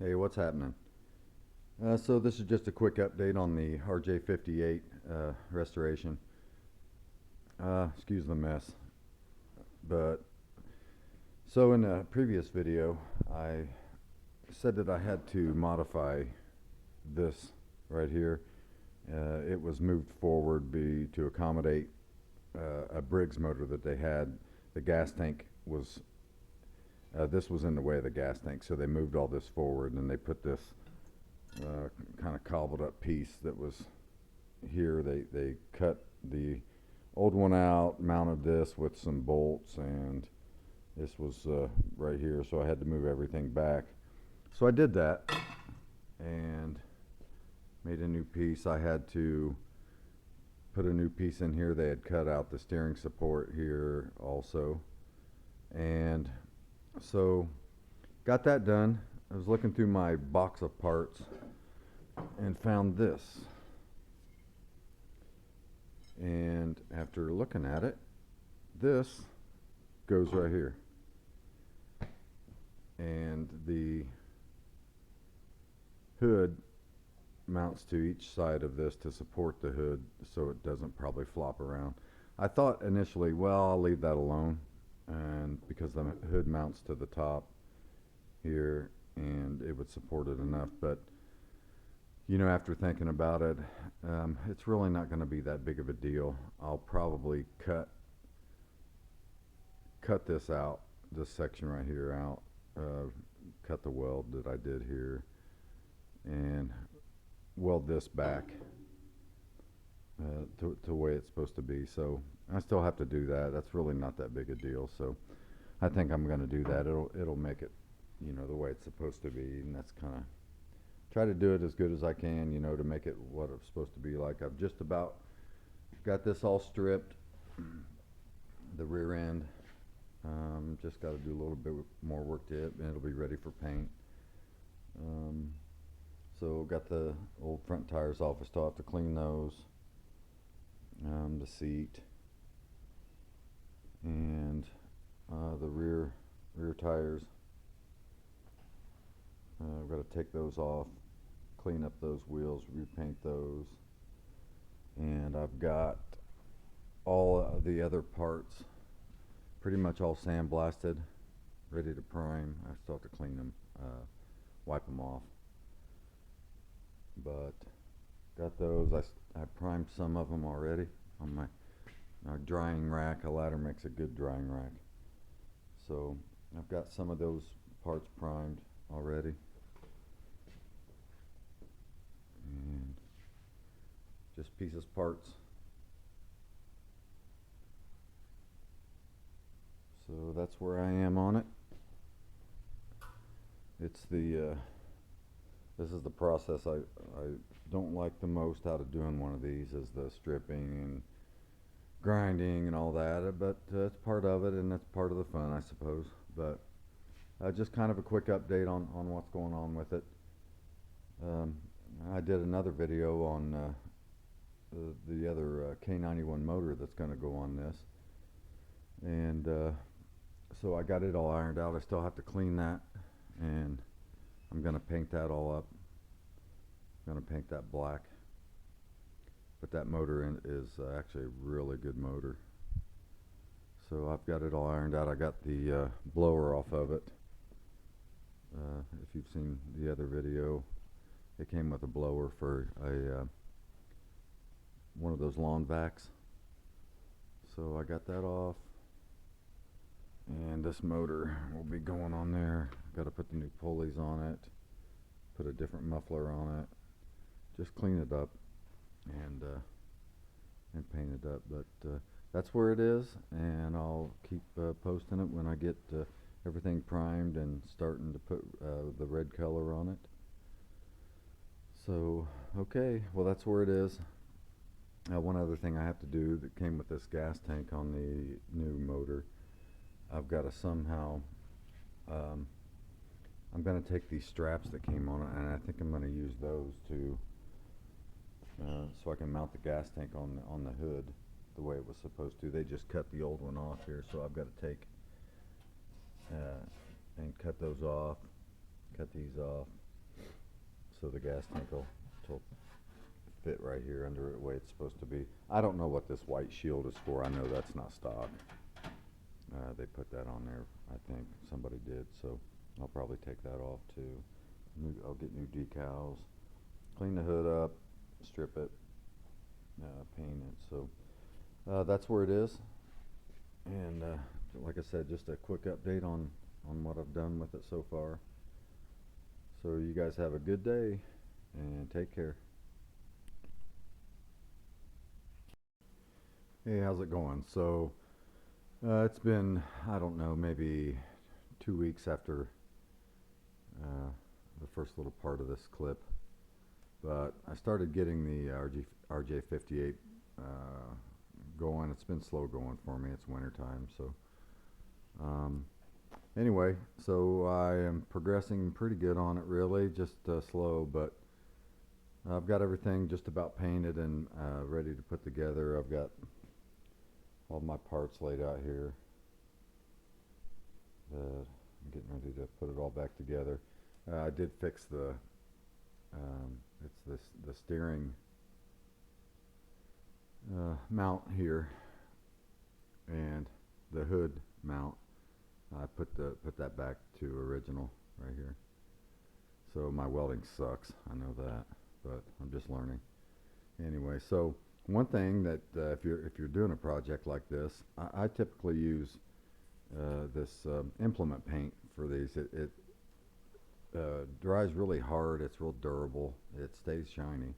Hey, what's happening? So this is just a quick update on the RJ58 restoration. Excuse the mess. But so in a previous video, I said that I had to modify this right here. It was moved forward to accommodate a Briggs motor that they had. The gas tank was this was in the way of the gas tank, so they moved all this forward and they put this kind of cobbled up piece that was here. They cut the old one out, mounted this with some bolts, and this was right here, so I had to move everything back. So I did that and made a new piece. I had to put a new piece in here. They had cut out the steering support here also, and so got that done. I was looking through my box of parts and found this, and after looking at it, this goes right here, and the hood mounts to each side of this to support the hood so it doesn't probably flop around. I thought initially, well, I'll leave that alone, and because the hood mounts to the top here and it would support it enough, but you know, after thinking about it, it's really not going to be that big of a deal. I'll probably cut this out, this section right here out, cut the weld that I did here, and weld this back to the way it's supposed to be. So I still have to do that. That's really not that big a deal. So I think I'm going to do that. It'll make it, you know, the way it's supposed to be, and that's kind of try to do it as good as I can, you know, to make it what it's supposed to be like. I've just about got this all stripped, the rear end. Just got to do a little bit more work to it, and it'll be ready for paint. So got the old front tires off. I still have to clean those. The seat and the rear tires. I've got to take those off, clean up those wheels, repaint those, and I've got all the other parts pretty much all sandblasted, ready to prime. I still have to clean them, wipe them off, but got those. I primed some of them already on my drying rack. A ladder makes a good drying rack, so I've got some of those parts primed already, and just pieces parts. So that's where I am on it. It's the this is the process I don't like the most out of doing one of these, is the stripping and grinding and all that, but it's part of it, and that's part of the fun, I suppose. But just kind of a quick update on what's going on with it. I did another video on the other K91 motor that's going to go on this, and so I got it all ironed out. I still have to clean that, and I'm going to paint that all up. I'm going to paint that black, but that motor is actually a really good motor. So I've got it all ironed out. I got the blower off of it. If you've seen the other video, it came with a blower for a one of those lawn vacs. So I got that off, and this motor will be going on there. Got to put the new pulleys on it, put a different muffler on it, just clean it up, and paint it up. But that's where it is, and I'll keep posting it when I get everything primed and starting to put the red color on it. So okay, well, that's where it is. One other thing I have to do that came with this gas tank on the new motor, I've got to somehow I'm going to take these straps that came on it, and I think I'm going to use those to so I can mount the gas tank on the hood the way it was supposed to. They just cut the old one off here, so I've got to take, and cut those off, cut these off, so the gas tank will fit right here under it the way it's supposed to be. I don't know what this white shield is for. I know that's not stock. They put that on there, I think somebody did, so I'll probably take that off too. I'll get new decals, clean the hood up, strip it, paint it. So that's where it is. And like I said, just a quick update on what I've done with it so far. So you guys have a good day and take care. Hey, how's it going? So it's been, I don't know, maybe 2 weeks after the first little part of this clip, but I started getting the RJ58 going. It's been slow going for me. It's winter time, so anyway, so I am progressing pretty good on it, really, just slow, but I've got everything just about painted and ready to put together. I've got all my parts laid out here. I'm getting ready to put it all back together. I did fix the the steering mount here and the hood mount. I put that back to original right here. So my welding sucks, I know that, but I'm just learning. Anyway, so one thing that if you're doing a project like this, I typically use this implement paint for these. It dries really hard. It's real durable. It stays shiny,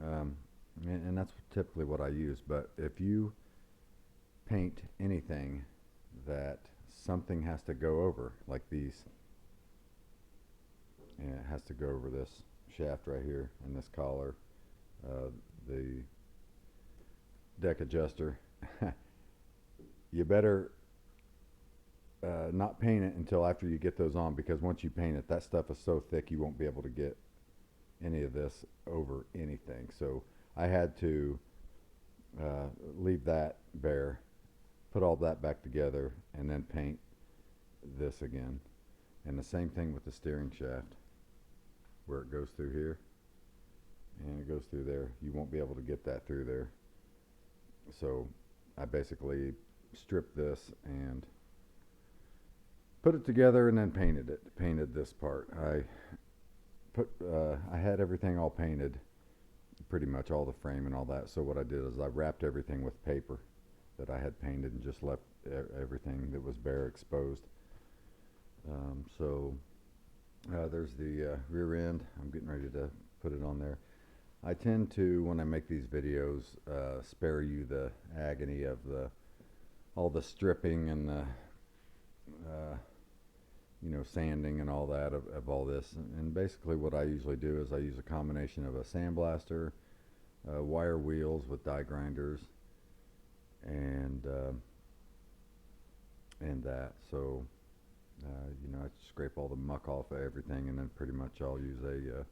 and that's typically what I use. But if you paint anything that something has to go over, like these, and it has to go over this shaft right here and this collar, the deck adjuster, you better not paint it until after you get those on, because once you paint it, that stuff is so thick you won't be able to get any of this over anything. So I had to leave that bare, put all that back together, and then paint this again. And the same thing with the steering shaft, where it goes through here and it goes through there. You won't be able to get that through there. So I basically stripped this and put it together and then painted this part. I had everything all painted, pretty much all the frame and all that. So what I did is I wrapped everything with paper that I had painted and just left everything that was bare exposed. So there's the rear end. I'm getting ready to put it on there. I tend to, when I make these videos, spare you the agony of all the stripping and the sanding and all that of all this. And basically what I usually do is I use a combination of a sandblaster, wire wheels with die grinders, and that. So I scrape all the muck off of everything, and then pretty much I'll use a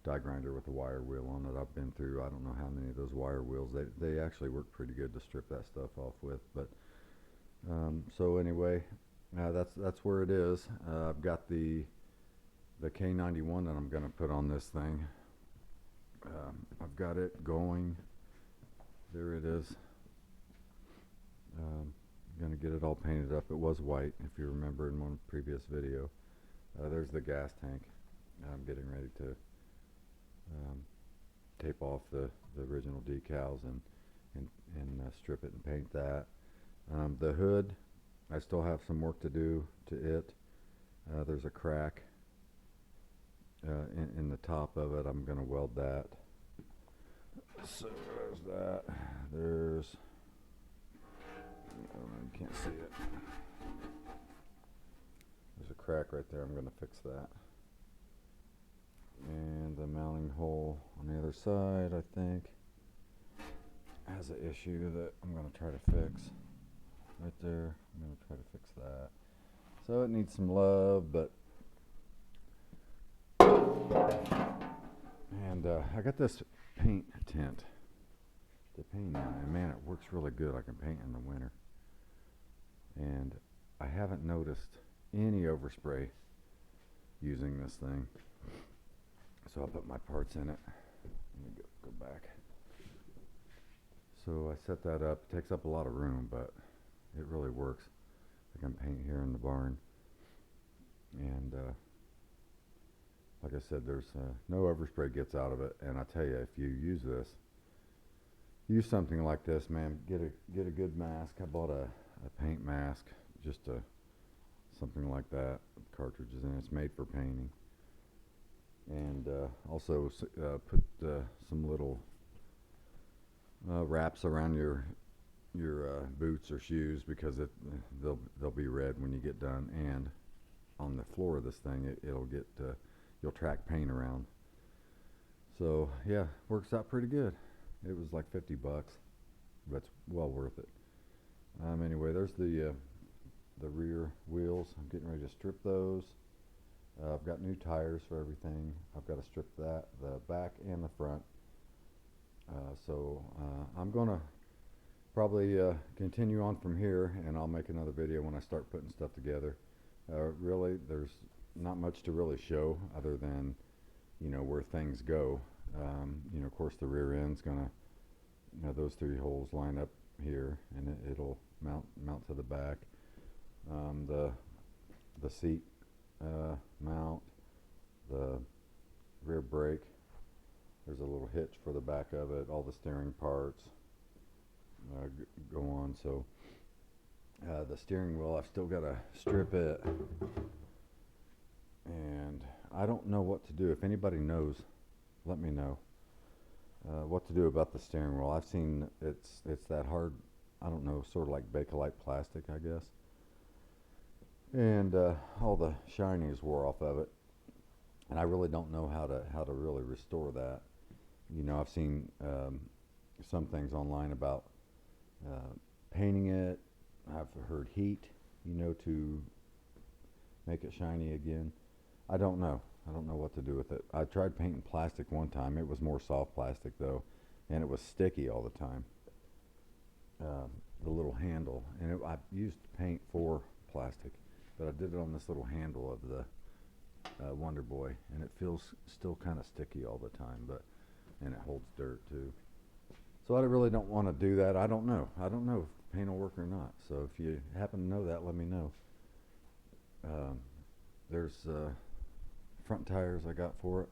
die grinder with a wire wheel on it. I've been through, I don't know how many of those wire wheels. They actually work pretty good to strip that stuff off with. But so anyway, that's where it is. I've got the K91 that I'm going to put on this thing. I've got it going. There it is. I'm going to get it all painted up. It was white, if you remember in one previous video. There's the gas tank. I'm getting ready to tape off the original decals and strip it and paint that. The hood, I still have some work to do to it. There's a crack in the top of it. I'm going to weld that. So there's that. There's, you can't see it. There's a crack right there. I'm going to fix that. And the mounting hole on the other side, I think, has an issue that I'm going to try to fix. Right there, I'm going to try to fix that. So it needs some love, but and I got this paint tint to paint in, and man, it works really good. I can paint in the winter, and I haven't noticed any overspray using this thing. so I'll put my parts in it. Let me go back. So I set that up. It takes up a lot of room, but it really works. I can paint here in the barn, and like I said, there's no overspray gets out of it. And I tell you, if you use something like this, man, get a good mask. I bought a paint mask, just something like that with cartridges in it. It's made for painting. And also put some little wraps around your boots or shoes, because they'll be red when you get done. And on the floor of this thing, it'll get you'll track paint around. So yeah, works out pretty good. It was like $50, but it's well worth it. Anyway, there's the rear wheels. I'm getting ready to strip those. I've got new tires for everything. I've got to strip the back and the front. So I'm gonna probably continue on from here, and I'll make another video when I start putting stuff together. Really, there's not much to really show other than, you know, where things go. You know, of course, the rear end's gonna, you know, those 3 holes line up here, and it'll mount to the back. The seat mount, the rear brake. There's a little hitch for the back of it. All the steering parts go on. So the steering wheel, I've still got to strip it, and I don't know what to do. If anybody knows, let me know what to do about the steering wheel. I've seen it's that hard. I don't know, sort of like Bakelite plastic, I guess. And all the shiny is wore off of it, and I really don't know how to really restore that. You know, I've seen some things online about painting it. I've heard heat, you know, to make it shiny again. I don't know what to do with it. I tried painting plastic one time. It was more soft plastic though, and it was sticky all the time. The little handle, and I used paint for plastic, but I did it on this little handle of the Wonder Boy, and it feels still kind of sticky all the time, and it holds dirt too. So I really don't want to do that. I don't know if paint will work or not. So if you happen to know that, let me know. There's front tires I got for it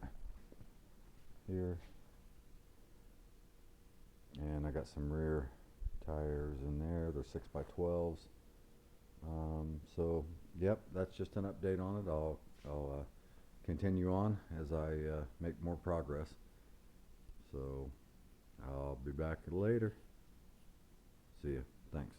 here, and I got some rear tires in there. They're 6x12s. So yep, that's just an update on it. I'll continue on as I make more progress. So I'll be back later. See ya. Thanks.